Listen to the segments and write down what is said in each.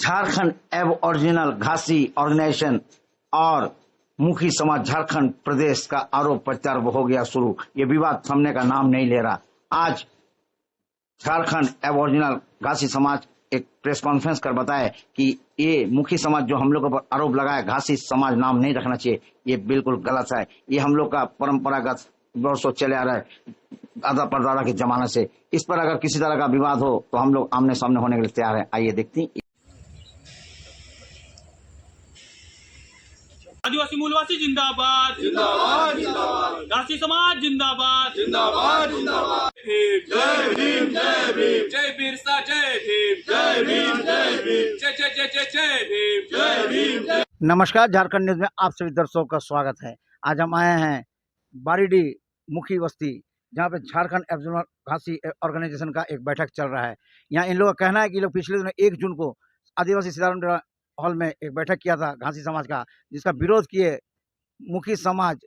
झारखंड एबॉरिजिनल घासी organisation और मुखी समाज झारखंड प्रदेश का आरोप प्रत्यारोप हो गया शुरू। ये विवाद थमने का नाम नहीं ले रहा। आज झारखंड एबॉरिजिनल घासी समाज एक प्रेस कॉन्फ्रेंस कर बताया कि ये मुखी समाज जो हम लोग पर आरोप लगाया घासी समाज नाम नहीं रखना चाहिए, ये बिल्कुल गलत है। ये हम लोग का परंपरागत वर्षों चले आ रहा है, दादा परदादा के जमाने से। इस पर अगर किसी तरह का विवाद हो तो हम लोग आमने सामने होने के लिए तैयार है। आइए देखते हैं। आदिवासी मूलवासी जिंदाबाद जिंदाबाद जिंदाबाद, घासी समाज जिंदाबाद जिंदाबाद जिंदाबाद। जय भीम जय भीम, जय बिरसा जय भीम जय भीम जय भीम, जय जय जय जय जय भीम जय भीम जय। नमस्कार, झारखंड न्यूज में आप सभी दर्शकों का स्वागत है। आज हम आए हैं बारीडी मुखी बस्ती, जहाँ पे झारखंड एबॉरिजिनल घासी ऑर्गेनाइजेशन का एक बैठक चल रहा है। यहाँ इन लोगों का कहना है कि लोग पिछले दिनों 1 जून को आदिवासी सीताराम हॉल में एक बैठक किया था घासी समाज का, जिसका विरोध किए मुखी समाज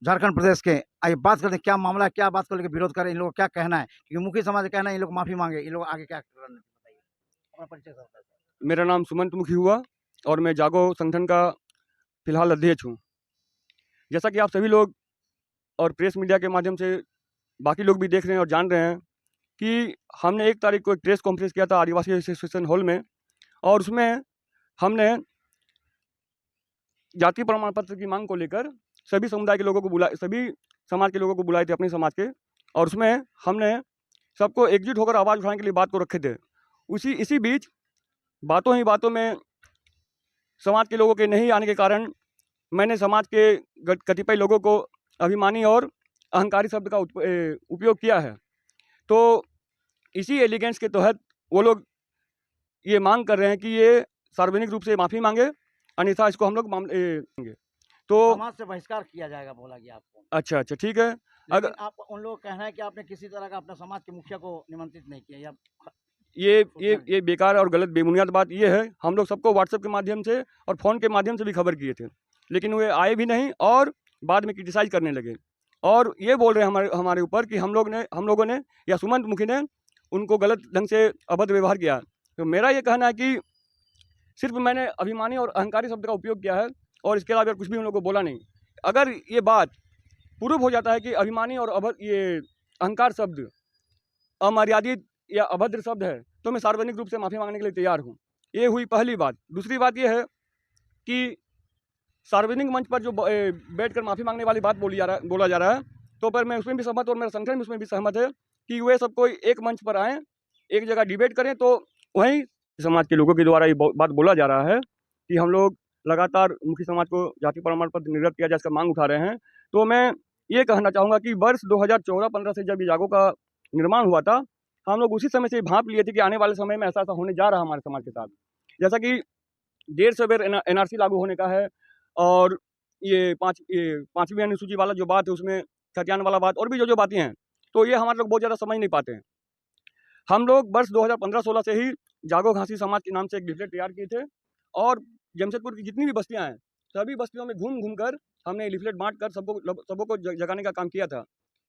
झारखंड प्रदेश के। आइए बात करते हैं क्या मामला है, क्या बात को लेकर विरोध करें, इन लोगों का क्या कहना है। क्योंकि मुखी समाज का कहना है इन लोग माफी मांगे, इन लोग आगे क्या करना बताइए। अपना परिचय सर। मेरा नाम सुमंत मुखी हुआ और मैं जागो संगठन का फिलहाल अध्यक्ष हूँ। जैसा कि आप सभी लोग और प्रेस मीडिया के माध्यम से बाकी लोग भी देख रहे हैं और जान रहे हैं कि हमने 1 तारीख को एक प्रेस कॉन्फ्रेंस किया था आदिवासी एसोसिएशन हॉल में, और उसमें हमने जाति प्रमाण पत्र की मांग को लेकर सभी समुदाय के लोगों को सभी समाज के लोगों को बुलाए थे, अपने समाज के, और उसमें हमने सबको एकजुट होकर आवाज़ उठाने के लिए बात को रखे थे। इसी बीच बातों ही बातों में समाज के लोगों के नहीं आने के कारण मैंने समाज के कतिपय लोगों को अभिमानी और अहंकारी शब्द का उपयोग किया है। तो इसी एलिगेंस के तहत वो लोग ये मांग कर रहे हैं कि ये सार्वजनिक रूप से माफ़ी मांगे, अन्यथा इसको हम लोग मामले तो समाज से बहिष्कार किया जाएगा बोला गया आपको। अच्छा ठीक है। अगर आप उन लोगों का कहना है कि आपने किसी तरह का अपने समाज के मुखिया को निमंत्रित नहीं किया, या ये बेकार और गलत बेबुनियाद बात ये है। हम लोग सबको व्हाट्सएप के माध्यम से और फ़ोन के माध्यम से भी खबर किए थे, लेकिन वे आए भी नहीं और बाद में क्रिटिसाइज करने लगे और ये बोल रहे हैं हमारे ऊपर कि हम लोगों ने या सुमंत मुखी ने उनको गलत ढंग से अभद्र व्यवहार किया। तो मेरा ये कहना है कि सिर्फ मैंने अभिमानी और अहंकारी शब्द का उपयोग किया है और इसके अलावा कुछ भी उन लोगों को बोला नहीं। अगर ये बात प्रूव हो जाता है कि अभिमानी और ये अहंकार शब्द अमर्यादित या अभद्र शब्द है, तो मैं सार्वजनिक रूप से माफ़ी मांगने के लिए तैयार हूँ। ये हुई पहली बात। दूसरी बात ये है कि सार्वजनिक मंच पर जो बैठकर माफ़ी मांगने वाली बात बोला जा रहा है, तो पर मैं उसमें भी सहमत और मेरा संगठन उसमें भी सहमत है कि वे सब कोई एक मंच पर आएँ, एक जगह डिबेट करें। तो वहीं समाज के लोगों के द्वारा ये बात बोला जा रहा है कि हम लोग लगातार मुखी समाज को जाति प्रमाण पत्र निर्गत किया जाए, इसका मांग उठा रहे हैं। तो मैं ये कहना चाहूँगा कि वर्ष 2014-15 से जब जागो का निर्माण हुआ था, हम लोग उसी समय से भांप लिए थे कि आने वाले समय में ऐसा होने जा रहा है हमारे समाज के साथ। जैसा कि 150 बेर NRC लागू होने का है, और ये 5वीं अनुसूची वाला जो बात है उसमें खतियान वाला बात और भी जो बातें हैं, तो ये हमारे लोग बहुत ज़्यादा समझ नहीं पाते हैं। हम लोग वर्ष 2015-16 से ही जागो घासी समाज के नाम से एक लिफलेट तैयार किए थे, और जमशेदपुर की जितनी भी बस्तियां हैं सभी बस्तियों में घूम कर हमने लिफलेट बांट कर सबों को जगाने का काम किया था।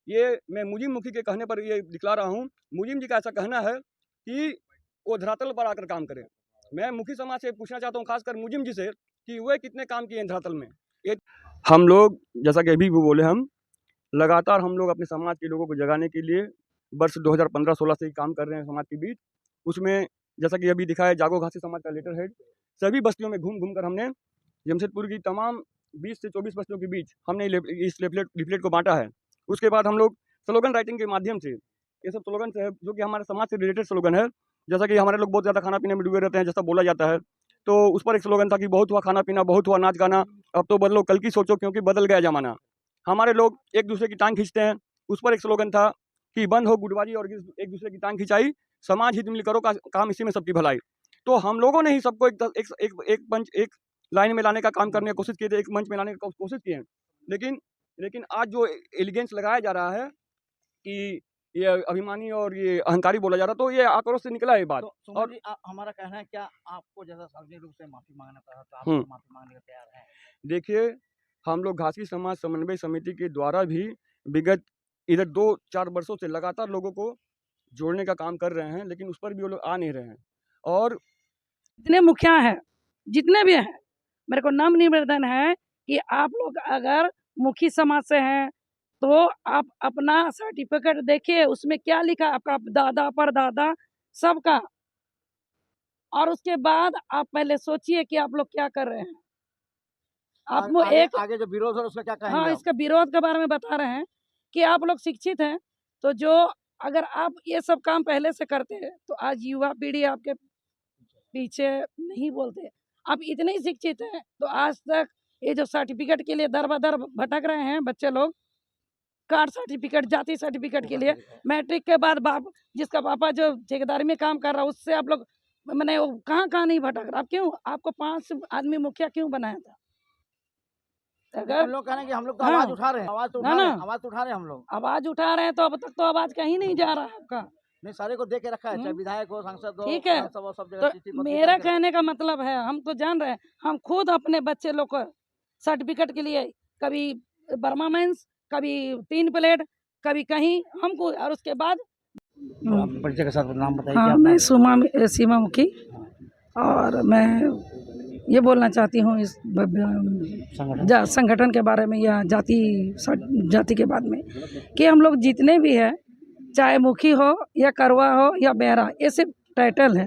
ये मैं मुजिम मुखी के कहने पर ये दिखला रहा हूँ। मुजिम जी का ऐसा कहना है कि वो धरातल पर आकर काम करें। मैं मुखी समाज से पूछना चाहता हूँ, खासकर मुजिम जी से, कि वे कितने काम किए हैं धरातल में। हम लोग जैसा कि अभी भी बोले, हम लगातार हम लोग अपने समाज के लोगों को जगाने के लिए वर्ष 2015-16 से ही काम कर रहे हैं समाज के बीच। उसमें जैसा कि अभी दिखा है, जागो घासी समाज का लेटर हेड सभी बस्तियों में घूम कर हमने जमशेदपुर की तमाम 20 से 24 बस्तियों के बीच हमने इस लिफलेट को बांटा है। उसके बाद हम लोग स्लोगन राइटिंग के माध्यम से, ये सब स्लोगन है जो कि हमारे समाज से रिलेटेड स्लोगन है। जैसा कि हमारे लोग बहुत ज़्यादा खाना पीने में डूबे रहते हैं, जैसा बोला जाता है, तो उस पर एक स्लोगन था कि बहुत हुआ खाना पीना, बहुत हुआ नाच गाना, अब तो बदलो कल की सोचो क्योंकि बदल गया जमाना। हमारे लोग एक दूसरे की टांग खींचते हैं, उस पर एक स्लोगन था कि बंद हो गुटबाजी और एक दूसरे की टांग खिंचाई, समाज हित मिल करो काम, इसी में सबकी भलाई। तो हम लोगों ने ही सबको एक लाइन में लाने का काम करने की कोशिश किए थे, एक मंच में लाने की कोशिश किए। लेकिन आज जो एलिगेंस लगाया जा रहा है कि ये अभिमानी और ये अहंकारी बोला जा रहा है, तो ये आक्रोश से निकला है बात। तो और हमारा कहना है, क्या आपको जैसा सार्वजनिक रूप से माफी मांगना पड़ा तो आप माफी मांगने को तैयार हैं? देखिए, हम लोग घासी समाज समन्वय समिति के द्वारा भी विगत इधर 2-4 वर्षों से लगातार लोगों को जोड़ने का काम कर रहे हैं, लेकिन उस पर भी वो लोग आ नहीं रहे हैं। और जितने मुखिया हैं, जितने भी हैं, मेरे को नम्र निवेदन है कि आप लोग अगर मुखी समाज से हैं तो आप अपना सर्टिफिकेट देखिए, उसमें क्या लिखा है, आपका दादा परदादा सबका, और उसके बाद आप पहले सोचिए कि आप लोग क्या कर रहे हैं। आप लोग एक आगे जो विरोध हो उसका क्या कहेंगे हाँ, आप? इसका विरोध के बारे में बता रहे हैं कि आप लोग शिक्षित हैं, तो जो अगर आप ये सब काम पहले से करते हैं तो आज युवा पीढ़ी आपके पीछे नहीं बोलते। आप इतने ही शिक्षित हैं तो आज तक ये जो सर्टिफिकेट के लिए दर बदर भटक रहे हैं बच्चे लोग, कास्ट सर्टिफिकेट, जाति सर्टिफिकेट के लिए, मैट्रिक के बाद बाप जिसका पापा जो ठेकेदारी में काम कर रहा है उससे आप लोग मैंने कहाँ नहीं भटक रहा। आप क्यों, आपको 5 आदमी मुखिया क्यों बनाया था? अगर हम लोग कह रहे हैं कि हम लोग तो हाँ, आवाज उठा रहे हैं, आवाज तो ना उठा रहे ना हैं, आवाज तो उठा रहे हैं हम लोग। आवाज उठा रहे हैं तो अब तक तो आवाज कहीं नहीं जा रहा है आपका। नहीं, सारे को दे के रखा है, चाहे विधायक हो, सांसद हो, ठीक है, सब जगह चिट्ठी तो पत्री मेरा करके कहने का मतलब है, हम तो जान रहे हैं, हम खुद अपने बच्चे लोग को सर्टिफिकेट के लिए कभी बर्मा मेंस, कभी 3 प्लेट, कभी कहीं हमको, और उसके बाद आप परिचय के साथ नाम बताइए। हाँ, क्या मैं सीमा मुखी, और मैं ये बोलना चाहती हूँ इस संगठन के बारे में या जाति के बाद में कि हम लोग जितने भी हैं, चाहे मुखी हो या करवा हो या बेहरा, ये सिर्फ टाइटल है।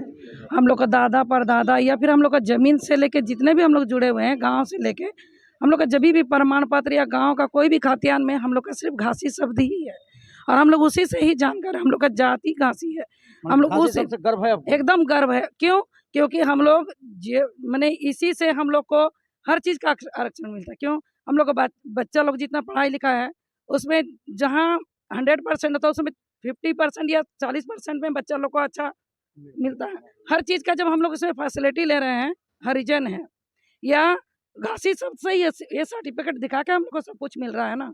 हम लोग का दादा परदादा या फिर हम लोग का ज़मीन से लेके जितने भी हम लोग जुड़े हुए हैं, गांव से लेके हम लोग का जब भी प्रमाण पत्र या गांव का कोई भी खातियान में हम लोग का सिर्फ घासी शब्द ही है, और हम लोग उसी से ही जानकर हम लोग का जाति घासी है। हम लोग उसी गर्व है आपको? एकदम गर्व है। क्यों? क्योंकि हम लोग मैंने इसी से हम लोग को हर चीज़ का आरक्षण मिलता है। क्यों? हम लोग का बच्चा लोग जितना पढ़ाई लिखा है उसमें जहाँ 100% होता है उसमें 50% या 40% में बच्चा लोग को अच्छा मिलता है। हर चीज़ का जब हम लोग इसमें फैसिलिटी ले रहे हैं, हरिजन है या घासी सबसे ये सर्टिफिकेट दिखा के हम लोग को सब कुछ मिल रहा है ना,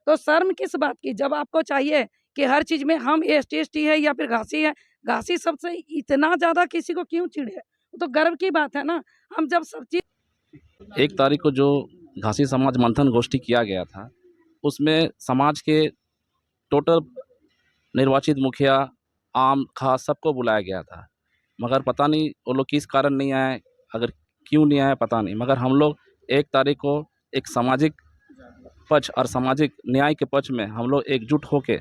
तो शर्म किस बात की? जब आपको चाहिए कि हर चीज़ में हम ST है या फिर घासी है, घासी सबसे इतना ज़्यादा किसी को क्यों चिढ़े? तो गर्व की बात है ना। हम जब सब चीज़ 1 तारीख को जो घासी समाज मंथन गोष्ठी किया गया था, उसमें समाज के टोटल निर्वाचित मुखिया, आम, खास सबको बुलाया गया था। मगर पता नहीं वो लोग किस कारण नहीं आए, अगर क्यों नहीं आए पता नहीं। मगर हम लोग 1 तारीख को एक सामाजिक पक्ष और सामाजिक न्याय के पक्ष में हम लोग एकजुट होके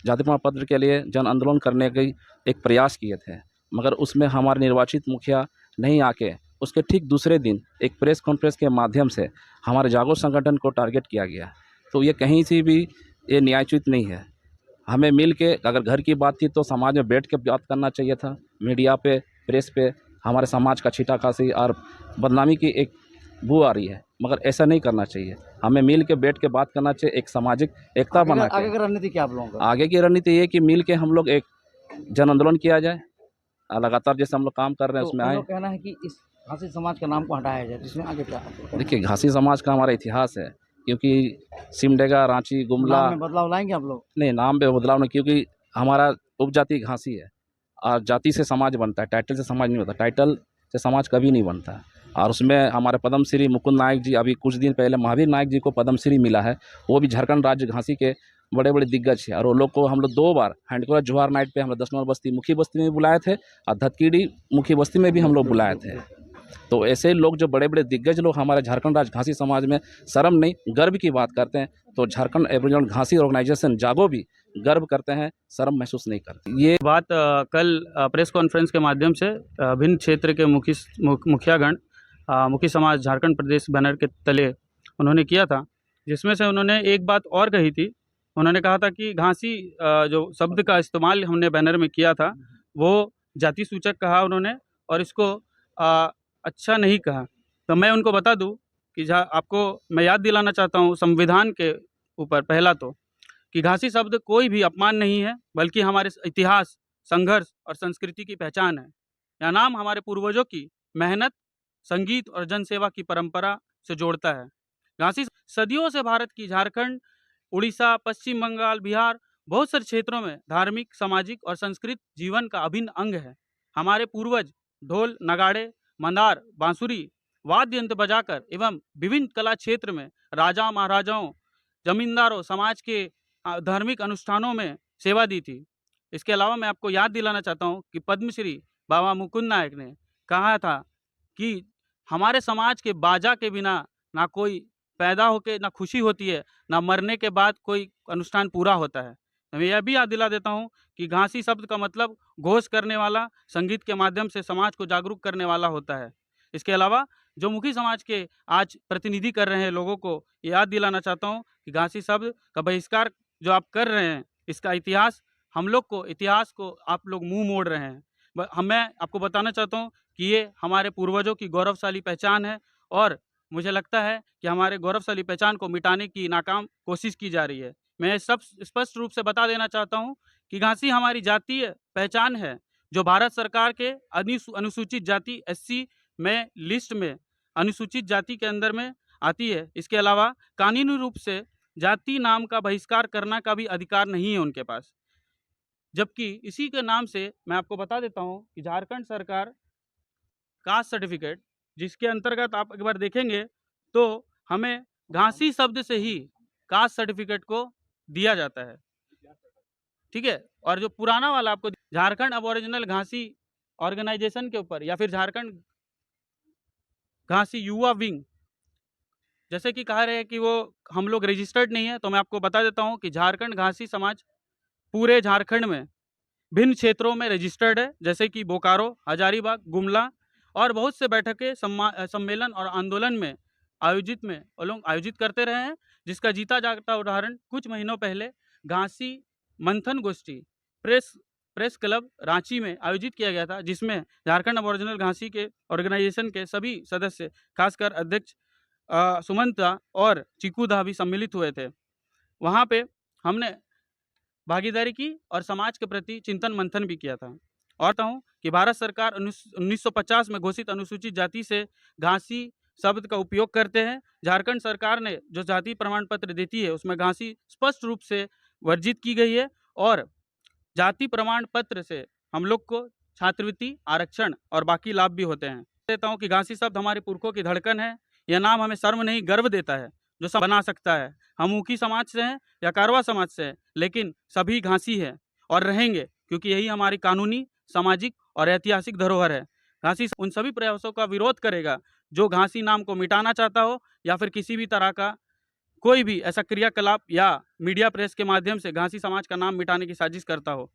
जाति प्रमाण पत्र के लिए जन आंदोलन करने की एक प्रयास किए थे। मगर उसमें हमारे निर्वाचित मुखिया नहीं आके उसके ठीक दूसरे दिन एक प्रेस कॉन्फ्रेंस के माध्यम से हमारे जागो संगठन को टारगेट किया गया। तो ये कहीं से भी ये न्यायोचित नहीं है। हमें मिल के, अगर घर की बात थी तो समाज में बैठ के बात करना चाहिए था। मीडिया पे, प्रेस पे हमारे समाज का छीटाखासी और बदनामी की एक बू आ रही है, मगर ऐसा नहीं करना चाहिए। हमें मिल के बैठ के बात करना चाहिए, एक सामाजिक एकता बना के। आगे की रणनीति क्या आप लोगों का? आगे की रणनीति ये है कि मिल के हम लोग एक जन आंदोलन किया जाए, लगातार जैसे हम लोग काम कर रहे हैं उसमें हम आए। लोग कहना है कि इस घासी समाज का नाम को हटाया जाए, जिसमें आगे क्या देखिए, घासी समाज का हमारा इतिहास है, क्योंकि सिमडेगा, रांची, गुमला नाम में बदलाव लाएंगे आप लोग? नहीं, नाम पे बदलाव नहीं, क्योंकि हमारा उपजाति घासी है और जाति से समाज बनता है, टाइटल से समाज नहीं होता। टाइटल से समाज कभी नहीं बनता। और उसमें हमारे पद्मश्री मुकुंद नायक जी, अभी कुछ दिन पहले महावीर नायक जी को पद्मश्री मिला है। वो भी झारखंड राज्य घासी के बड़े बड़े दिग्गज है, और वो लोग को हम लोग 2 बार हैंडकोरा जोहार नाइट पे हम लोग 10 नंबर बस्ती मुखी बस्ती में भी बुलाए थे और धतकीडी मुखी बस्ती में भी हम लोग बुलाए थे। तो ऐसे लोग जो बड़े बड़े दिग्गज लोग हमारे झारखंड राज्य घासी समाज में शर्म नहीं, गर्व की बात करते हैं, तो झारखंड एबोरिजिनल घासी ऑर्गेनाइजेशन जागो भी गर्व करते हैं, शर्म महसूस नहीं करते। ये बात कल प्रेस कॉन्फ्रेंस के माध्यम से भिन्न क्षेत्र के मुखियागण, मुखी समाज झारखंड प्रदेश बैनर के तले उन्होंने किया था, जिसमें से उन्होंने एक बात और कही थी। उन्होंने कहा था कि घासी जो शब्द का इस्तेमाल हमने बैनर में किया था वो जाति सूचक कहा उन्होंने, और इसको अच्छा नहीं कहा। तो मैं उनको बता दूं कि आपको मैं याद दिलाना चाहता हूं संविधान के ऊपर, पहला तो कि घासी शब्द कोई भी अपमान नहीं है, बल्कि हमारे इतिहास, संघर्ष और संस्कृति की पहचान है। यह नाम हमारे पूर्वजों की मेहनत, संगीत और जनसेवा की परंपरा से जोड़ता है। घासी सदियों से भारत की झारखंड, उड़ीसा, पश्चिम बंगाल, बिहार बहुत सारे क्षेत्रों में धार्मिक, सामाजिक और सांस्कृतिक जीवन का अभिन्न अंग है। हमारे पूर्वज ढोल, नगाड़े, मंदार, बांसुरी, वाद्य यंत्र बजाकर एवं विभिन्न कला क्षेत्र में राजा महाराजाओं, जमींदारों, समाज के धार्मिक अनुष्ठानों में सेवा दी थी। इसके अलावा मैं आपको याद दिलाना चाहता हूँ कि पद्मश्री बाबा मुकुंद नायक ने कहा था कि हमारे समाज के बाजा के बिना ना कोई पैदा होके ना खुशी होती है, ना मरने के बाद कोई अनुष्ठान पूरा होता है। मैं यह भी याद दिला देता हूँ कि घासी शब्द का मतलब घोष करने वाला, संगीत के माध्यम से समाज को जागरूक करने वाला होता है। इसके अलावा जो मुखी समाज के आज प्रतिनिधि कर रहे हैं लोगों को ये याद दिलाना चाहता हूँ कि घासी शब्द का बहिष्कार जो आप कर रहे हैं, इसका इतिहास इतिहास को आप लोग मुंह मोड़ रहे हैं। मैं आपको बताना चाहता हूँ कि ये हमारे पूर्वजों की गौरवशाली पहचान है और मुझे लगता है कि हमारे गौरवशाली पहचान को मिटाने की नाकाम कोशिश की जा रही है। मैं सब स्पष्ट रूप से बता देना चाहता हूँ कि घासी हमारी जातीय पहचान है, जो भारत सरकार के अनुसूचित जाति SC में लिस्ट में अनुसूचित जाति के अंदर में आती है। इसके अलावा कानूनी रूप से जाति नाम का बहिष्कार करना का भी अधिकार नहीं है उनके पास। जबकि इसी के नाम से मैं आपको बता देता हूँ कि झारखंड सरकार कास्ट सर्टिफिकेट, जिसके अंतर्गत आप एक बार देखेंगे तो हमें घासी शब्द से ही कास्ट सर्टिफिकेट को दिया जाता है, ठीक है। और जो पुराना वाला आपको झारखंड अबोरिजिनल घासी ऑर्गेनाइजेशन के ऊपर या फिर झारखंड घासी युवा विंग, जैसे कि कह रहे हैं कि वो हम लोग रजिस्टर्ड नहीं है, तो मैं आपको बता देता हूँ कि झारखंड घासी समाज पूरे झारखंड में भिन्न क्षेत्रों में रजिस्टर्ड है, जैसे कि बोकारो, हजारीबाग, गुमला और बहुत से बैठकें, सम्मेलन और आंदोलन में आयोजित करते रहे हैं। जिसका जीता जागता उदाहरण कुछ महीनों पहले घासी मंथन गोष्ठी प्रेस क्लब रांची में आयोजित किया गया था, जिसमें झारखंड अबोरिजिनल घासी के ऑर्गेनाइजेशन के सभी सदस्य, खासकर अध्यक्ष सुमंता और चिकूदा भी सम्मिलित हुए थे। वहाँ पे हमने भागीदारी की और समाज के प्रति चिंतन मंथन भी किया था। और कहूँ कि भारत सरकार 1950 में घोषित अनुसूचित जाति से घासी शब्द का उपयोग करते हैं। झारखंड सरकार ने जो जाति प्रमाण पत्र देती है उसमें घासी स्पष्ट रूप से वर्जित की गई है और जाति प्रमाण पत्र से हम लोग को छात्रवृत्ति, आरक्षण और बाकी लाभ भी होते हैं। कहता हूँ कि घासी शब्द हमारे पुरखों की धड़कन है। यह नाम हमें शर्म नहीं गर्व देता है, जो सब बना सकता है। हम मुखी समाज से हैं या कारवा समाज से हैं, लेकिन सभी घासी है और रहेंगे, क्योंकि यही हमारी कानूनी, सामाजिक और ऐतिहासिक धरोहर है। घासी उन सभी प्रयासों का विरोध करेगा जो घासी नाम को मिटाना चाहता हो या फिर किसी भी तरह का कोई भी ऐसा क्रियाकलाप या मीडिया प्रेस के माध्यम से घासी समाज का नाम मिटाने की साजिश करता हो।